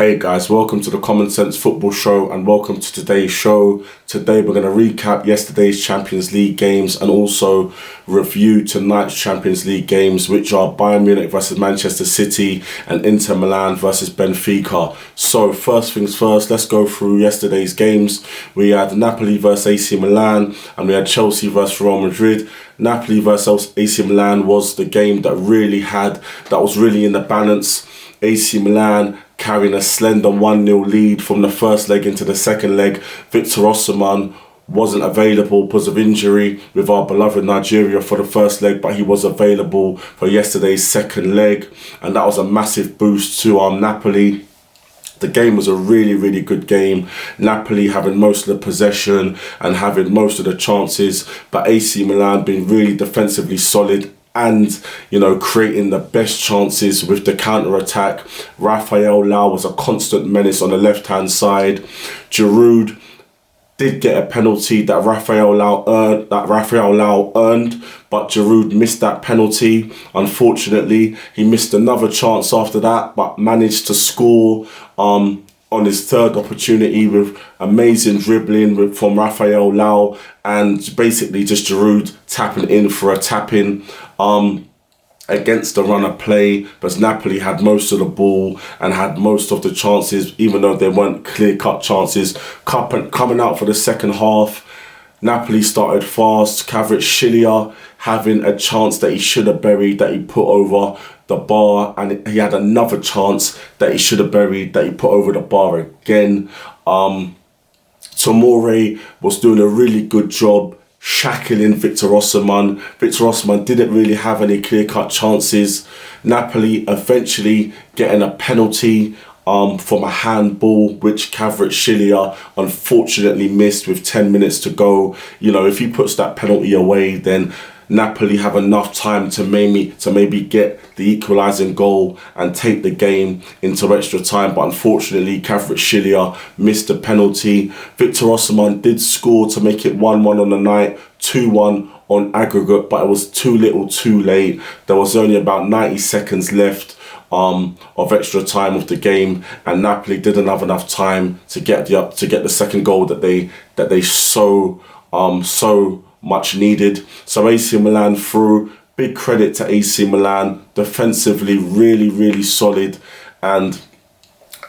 Hey guys, welcome to the Common Sense Football Show and welcome to today's show. Today we're going to recap yesterday's Champions League games and also review tonight's Champions League games, which are Bayern Munich versus Manchester City and Inter Milan versus Benfica. So first things first, let's go through yesterday's games. We had Napoli versus AC Milan and we had Chelsea versus Real Madrid. Napoli versus AC Milan was the game that was really in the balance. AC Milan carrying a slender 1-0 lead from the first leg into the second leg. Victor Osimhen wasn't available because of injury with our beloved Nigeria for the first leg, but he was available for yesterday's second leg, and that was a massive boost to Napoli. The game was a really good game. Napoli having most of the possession and having most of the chances, but AC Milan being really defensively solid and, creating the best chances with the counter-attack. Rafael Leão was a constant menace on the left-hand side. Giroud did get a penalty that Rafael Leão earned, but Giroud missed that penalty. Unfortunately, he missed another chance after that, but managed to score on his third opportunity with amazing dribbling from Rafael Leão and basically just Giroud tapping in for a tap-in against the run of play. But Napoli had most of the ball and had most of the chances, even though they weren't clear-cut chances. Coming out for the second half, Napoli started fast. Kvaratskhelia having a chance that he should have buried, that he put over the bar, and he had another chance that he should have buried, that he put over the bar again. Tomori was doing a really good job shackling Victor Osimhen. Victor Osimhen didn't really have any clear-cut chances. Napoli eventually getting a penalty from a handball, which Kvaratskhelia unfortunately missed with 10 minutes to go. If he puts that penalty away, then Napoli have enough time to maybe get the equalising goal and take the game into extra time. But unfortunately, Kvaratskhelia missed the penalty. Victor Osimhen did score to make it 1-1 on the night, 2-1 on aggregate, but it was too little too late. There was only about 90 seconds left of extra time of the game, and Napoli didn't have enough time to get the second goal that they so much needed. So AC Milan through. Big credit to AC Milan, defensively really solid, and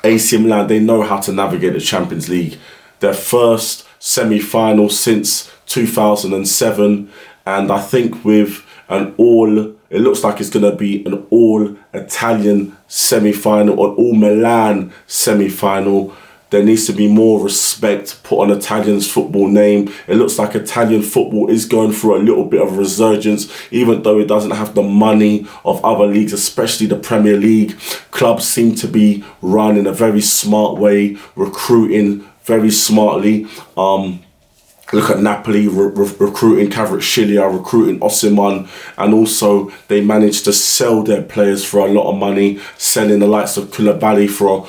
AC Milan, they know how to navigate the Champions League. Their first semi-final since 2007, and I think with it looks like it's going to be an all-Italian semi-final, or all-Milan semi-final. There needs to be more respect put on Italian's football name. It looks like Italian football is going through a little bit of resurgence, even though it doesn't have the money of other leagues, especially the Premier League. Clubs seem to be run in a very smart way, recruiting very smartly. Look at Napoli recruiting Kvaratskhelia, recruiting Osimhen, and also they managed to sell their players for a lot of money, selling the likes of Koulibaly for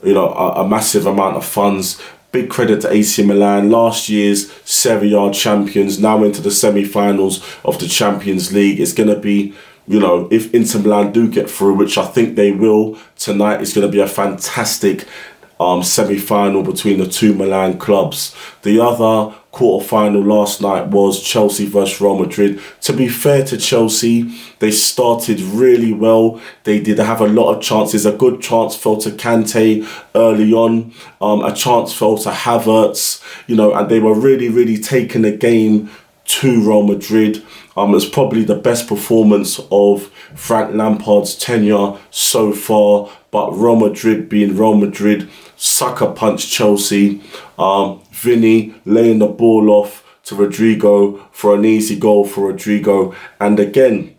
a massive amount of funds. Big credit to AC Milan, last year's Serie A champions, now into the semi-finals of the Champions League. It's going to be, if Inter Milan do get through, which I think they will tonight, it's going to be a fantastic semi-final between the two Milan clubs. The other quarter-final last night was Chelsea versus Real Madrid. To be fair to Chelsea, they started really well. They did have a lot of chances. A good chance fell to Kante early on. A chance fell to Havertz, and they were really taking the game to Real Madrid. It's probably the best performance of Frank Lampard's tenure so far, but Real Madrid being Real Madrid, sucker punch Chelsea. Vinny laying the ball off to Rodrigo for an easy goal for Rodrigo. And again,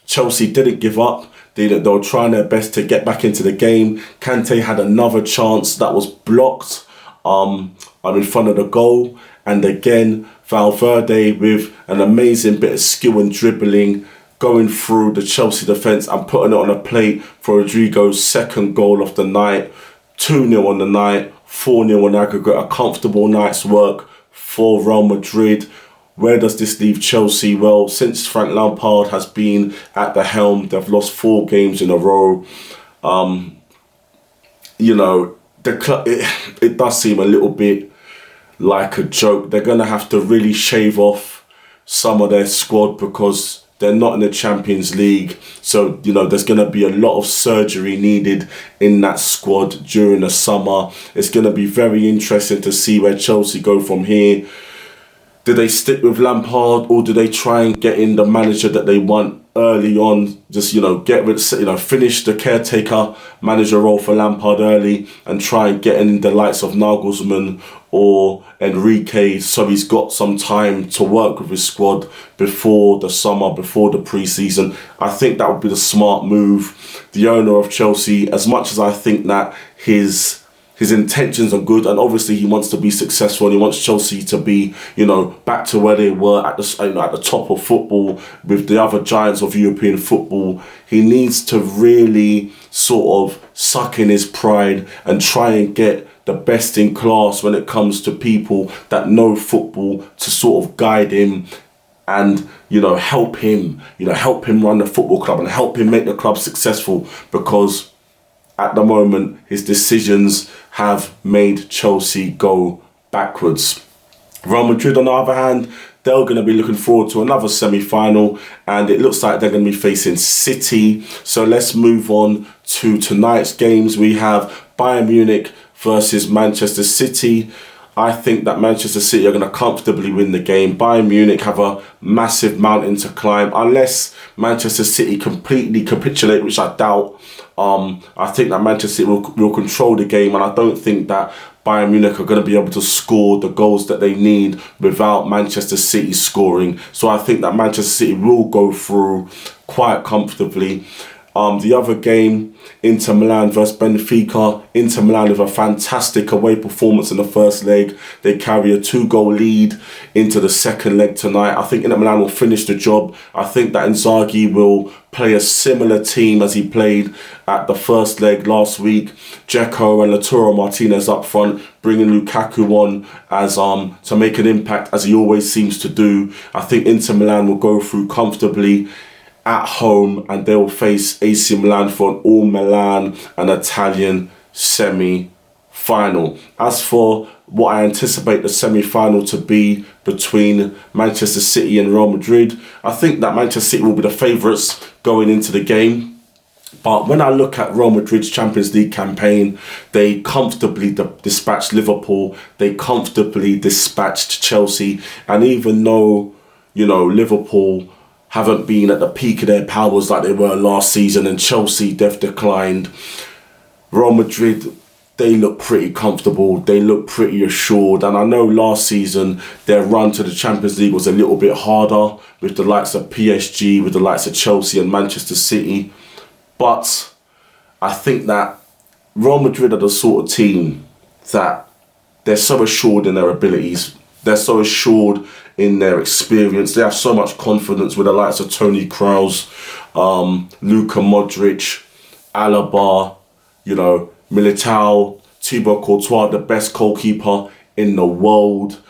Chelsea didn't give up. They were trying their best to get back into the game. Kante had another chance that was blocked in front of the goal. And again, Valverde with an amazing bit of skill and dribbling, going through the Chelsea defence and putting it on a plate for Rodrigo's second goal of the night. 2-0 on the night, 4-0 on aggregate, a comfortable night's work for Real Madrid. Where does this leave Chelsea? Well, since Frank Lampard has been at the helm, they've lost 4 games in a row. you know, the club, it does seem a little bit like a joke. They're going to have to really shave off some of their squad because they're not in the Champions League. So, you know, there's going to be a lot of surgery needed in that squad during the summer. It's going to be very interesting to see where Chelsea go from here. Do they stick with Lampard, or do they try and get in the manager that they want early on? Just, you know, finish the caretaker manager role for Lampard early and try and get in the likes of Nagelsmann or Enrique, so he's got some time to work with his squad before the summer, before the pre-season. I think that would be the smart move. The owner of Chelsea, as much as I think that his intentions are good, and obviously he wants to be successful and he wants Chelsea to be, you know, back to where they were at the top of football with the other giants of European football. He needs to really sort of suck in his pride and try and get the best in class when it comes to people that know football to sort of guide him and, you know, help him run the football club and help him make the club successful, because at the moment his decisions have made Chelsea go backwards. Real Madrid, on the other hand, they're going to be looking forward to another semi-final, and it looks like they're going to be facing City. So let's move on to tonight's games. We have Bayern Munich versus Manchester City. I think that Manchester City are going to comfortably win the game. Bayern Munich have a massive mountain to climb. Unless Manchester City completely capitulate, which I doubt, I think that Manchester City will control the game, and I don't think that Bayern Munich are going to be able to score the goals that they need without Manchester City scoring. So I think that Manchester City will go through quite comfortably. The other game, Inter Milan versus Benfica. Inter Milan with a fantastic away performance in the first leg. They carry a 2-goal lead into the second leg tonight. I think Inter Milan will finish the job. I think that Inzaghi will play a similar team as he played at the first leg last week. Dzeko and Lautaro Martinez up front, bringing Lukaku on as to make an impact, as he always seems to do. I think Inter Milan will go through comfortably at home, and they will face AC Milan for an all-Milan and Italian semi-final. As for what I anticipate the semi-final to be between Manchester City and Real Madrid, I think that Manchester City will be the favourites going into the game. But when I look at Real Madrid's Champions League campaign, they comfortably dispatched Liverpool, they comfortably dispatched Chelsea, and even though, you know, Liverpool haven't been at the peak of their powers like they were last season, and Chelsea, they've declined, Real Madrid, they look pretty comfortable, they look pretty assured. And I know last season their run to the Champions League was a little bit harder with the likes of PSG, with the likes of Chelsea and Manchester City. But I think that Real Madrid are the sort of team that they're so assured in their abilities, they're so assured in their experience, they have so much confidence with the likes of Toni Kroos, Luka Modric, Alaba, you know, Militao, Thibaut Courtois, the best goalkeeper in the world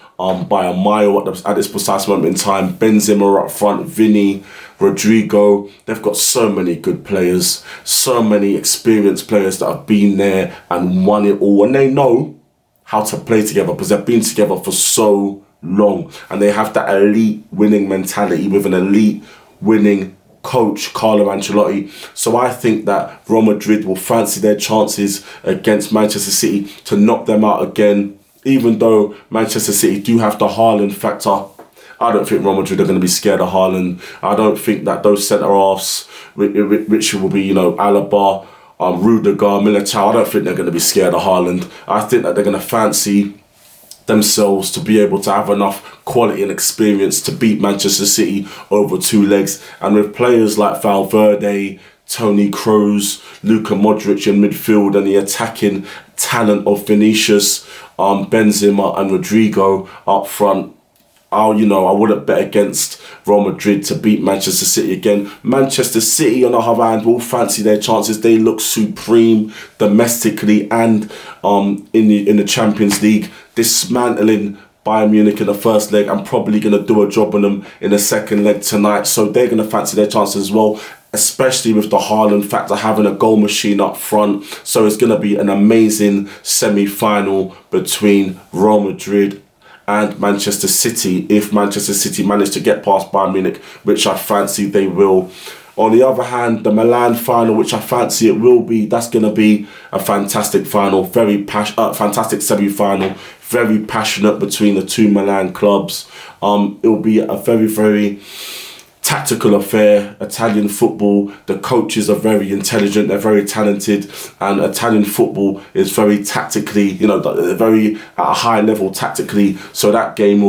by a mile at this precise moment in time. Benzema up front, Vini, Rodrigo. They've got so many good players, so many experienced players that have been there and won it all. And they know how to play together because they've been together for so long. And they have that elite winning mentality with an elite winning coach, Carlo Ancelotti. So I think that Real Madrid will fancy their chances against Manchester City to knock them out again. Even though Manchester City do have the Haaland factor, I don't think Real Madrid are going to be scared of Haaland. I don't think that those centre-halves, which will be, you know, Alaba, Rudiger, Militao, I don't think they're going to be scared of Haaland. I think that they're going to fancy themselves to be able to have enough quality and experience to beat Manchester City over two legs. And with players like Valverde, Toni Kroos, Luka Modric in midfield, and the attacking talent of Vinicius, Benzema and Rodrigo up front, I wouldn't bet against Real Madrid to beat Manchester City again. Manchester City, on the other hand, will fancy their chances. They look supreme domestically and in the Champions League, dismantling Bayern Munich in the first leg and probably going to do a job on them in the second leg tonight. So they're going to fancy their chances as well. especially with the Haaland factor, having a goal machine up front. So it's going to be an amazing semi-final between Real Madrid and Manchester City, if Manchester City manage to get past Bayern Munich, which I fancy they will. On the other hand, the Milan final, which I fancy it will be, that's going to be a fantastic final, fantastic semi-final, very passionate between the two Milan clubs. It will be a very, very tactical affair. Italian football, the coaches are very intelligent, they're very talented, and Italian football is very tactically, very at a high level tactically. So that game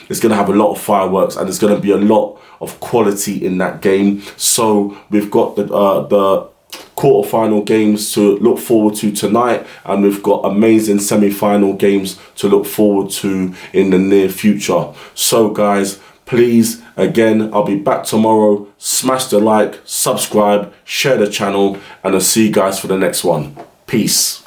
it's going to have a lot of fireworks, and there's going to be a lot of quality in that game. So we've got the quarter-final games to look forward to tonight, and we've got amazing semi-final games to look forward to in the near future. So guys, please, again, I'll be back tomorrow. Smash the like, subscribe, share the channel, and I'll see you guys for the next one. Peace.